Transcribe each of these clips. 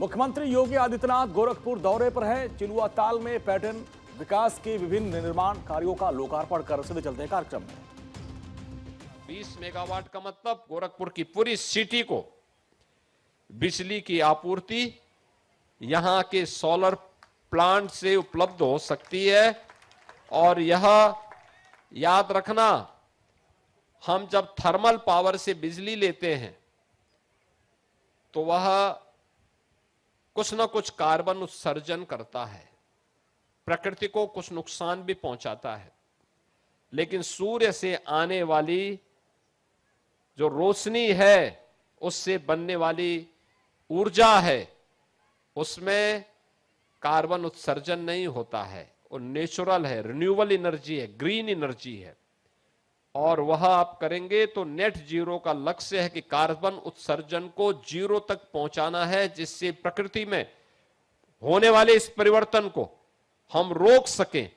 मुख्यमंत्री योगी आदित्यनाथ गोरखपुर दौरे पर है। चिलुआ ताल में पैटर्न विकास के विभिन्न निर्माण कार्यों का लोकार्पण कर सीधे चलते हैं कार्यक्रम में। 20 मेगावाट का मतलब गोरखपुर की पूरी सिटी को बिजली की आपूर्ति यहां के सोलर प्लांट से उपलब्ध हो सकती है। और यह याद रखना, हम जब थर्मल पावर से बिजली लेते हैं तो वह कुछ न कुछ कार्बन उत्सर्जन करता है, प्रकृति को कुछ नुकसान भी पहुंचाता है। लेकिन सूर्य से आने वाली जो रोशनी है, उससे बनने वाली ऊर्जा है, उसमें कार्बन उत्सर्जन नहीं होता है। वो नेचुरल है, रिन्यूएबल एनर्जी है, ग्रीन एनर्जी है। और वह आप करेंगे तो नेट जीरो का लक्ष्य है कि कार्बन उत्सर्जन को जीरो तक पहुंचाना है, जिससे प्रकृति में होने वाले इस परिवर्तन को हम रोक सकें।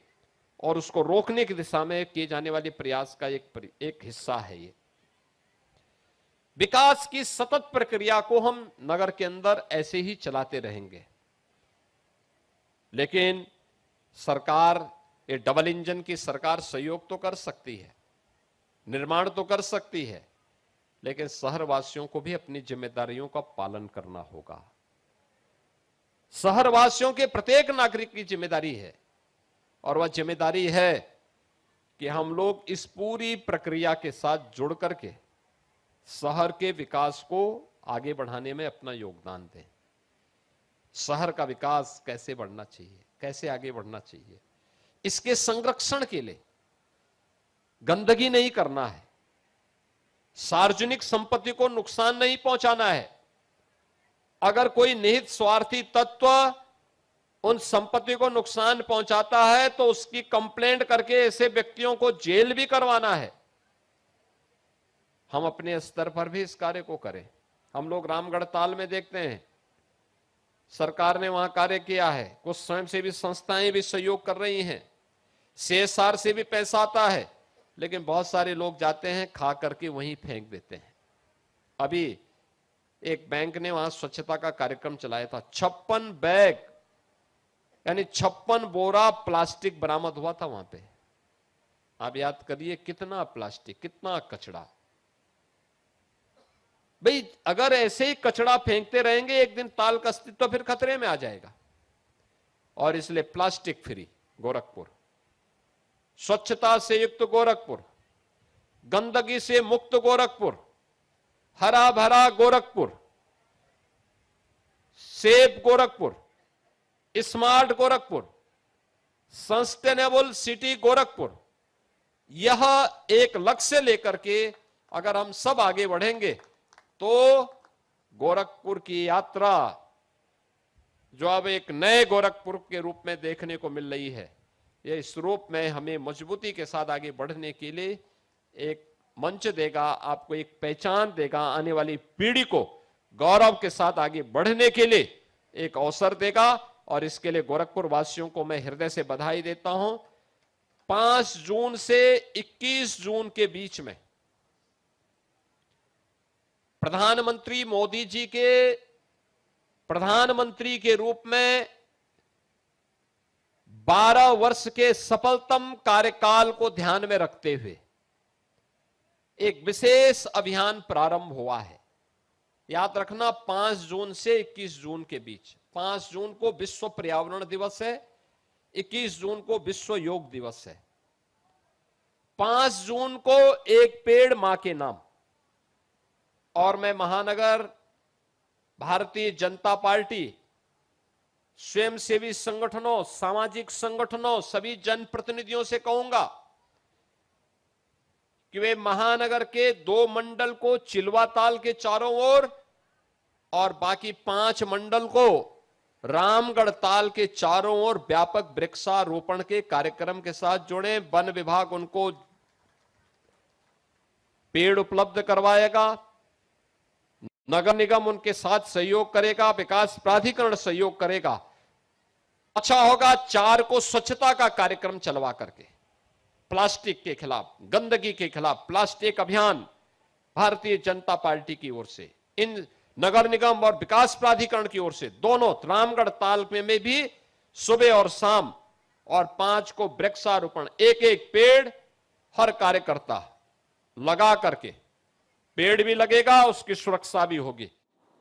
और उसको रोकने की दिशा में किए जाने वाले प्रयास का एक हिस्सा है ये। विकास की सतत प्रक्रिया को हम नगर के अंदर ऐसे ही चलाते रहेंगे, लेकिन सरकार, ये डबल इंजन की सरकार सहयोग तो कर सकती है, निर्माण तो कर सकती है, लेकिन शहरवासियों को भी अपनी जिम्मेदारियों का पालन करना होगा। शहरवासियों के प्रत्येक नागरिक की जिम्मेदारी है, और वह जिम्मेदारी है कि हम लोग इस पूरी प्रक्रिया के साथ जुड़ करके शहर के विकास को आगे बढ़ाने में अपना योगदान दें। शहर का विकास कैसे बढ़ना चाहिए, कैसे आगे बढ़ना चाहिए, इसके संरक्षण के लिए गंदगी नहीं करना है, सार्वजनिक संपत्ति को नुकसान नहीं पहुंचाना है। अगर कोई निहित स्वार्थी तत्व उन संपत्ति को नुकसान पहुंचाता है तो उसकी कंप्लेंट करके ऐसे व्यक्तियों को जेल भी करवाना है। हम अपने स्तर पर भी इस कार्य को करें। हम लोग रामगढ़ ताल में देखते हैं, सरकार ने वहां कार्य किया है, कुछ स्वयंसेवी संस्थाएं भी सहयोग कर रही हैं, CSR से भी पैसा आता है, लेकिन बहुत सारे लोग जाते हैं, खा करके वहीं फेंक देते हैं। अभी एक बैंक ने वहां स्वच्छता का कार्यक्रम चलाया था, 56 बैग यानी 56 बोरा प्लास्टिक बरामद हुआ था वहां पे। आप याद करिए, कितना प्लास्टिक, कितना कचरा। भाई, अगर ऐसे ही कचरा फेंकते रहेंगे, एक दिन ताल का अस्तित्व फिर खतरे में आ जाएगा। और इसलिए प्लास्टिक फ्री गोरखपुर, स्वच्छता से युक्त गोरखपुर, गंदगी से मुक्त गोरखपुर, हरा भरा Gorakhpur, safe Gorakhpur, smart Gorakhpur, sustainable city Gorakhpur, यह एक लक्ष्य लेकर के अगर हम सब आगे बढ़ेंगे तो गोरखपुर की यात्रा, जो अब एक नए गोरखपुर के रूप में देखने को मिल रही है, यह इस रूप में हमें मजबूती के साथ आगे बढ़ने के लिए एक मंच देगा, आपको एक पहचान देगा, आने वाली पीढ़ी को गौरव के साथ आगे बढ़ने के लिए एक अवसर देगा। और इसके लिए गोरखपुर वासियों को मैं हृदय से बधाई देता हूं। 5 जून से 21 जून के बीच में प्रधानमंत्री मोदी जी के प्रधानमंत्री के रूप में 12 वर्ष के सफलतम कार्यकाल को ध्यान में रखते हुए एक विशेष अभियान प्रारंभ हुआ है। याद रखना, 5 जून से 21 जून के बीच। 5 जून को विश्व पर्यावरण दिवस है, 21 जून को विश्व योग दिवस है। 5 जून को एक पेड़ मां के नाम। और मैं महानगर भारतीय जनता पार्टी, स्वयंसेवी संगठनों, सामाजिक संगठनों, सभी जनप्रतिनिधियों से कहूंगा कि वे महानगर के 2 मंडल को चिलुआ ताल के चारों ओर और बाकी 5 मंडल को रामगढ़ ताल के चारों ओर व्यापक वृक्षारोपण के कार्यक्रम के साथ जोड़ें। वन विभाग उनको पेड़ उपलब्ध करवाएगा, नगर निगम उनके साथ सहयोग करेगा, विकास प्राधिकरण सहयोग करेगा। अच्छा होगा 4 को स्वच्छता का कार्यक्रम चलवा करके प्लास्टिक के खिलाफ, गंदगी के खिलाफ प्लास्टिक अभियान भारतीय जनता पार्टी की ओर से, इन नगर निगम और विकास प्राधिकरण की ओर से दोनों रामगढ़ ताल में भी सुबह और शाम और 5 को वृक्षारोपण, एक एक पेड़ हर कार्यकर्ता लगा करके, पेड़ भी लगेगा, उसकी सुरक्षा भी होगी।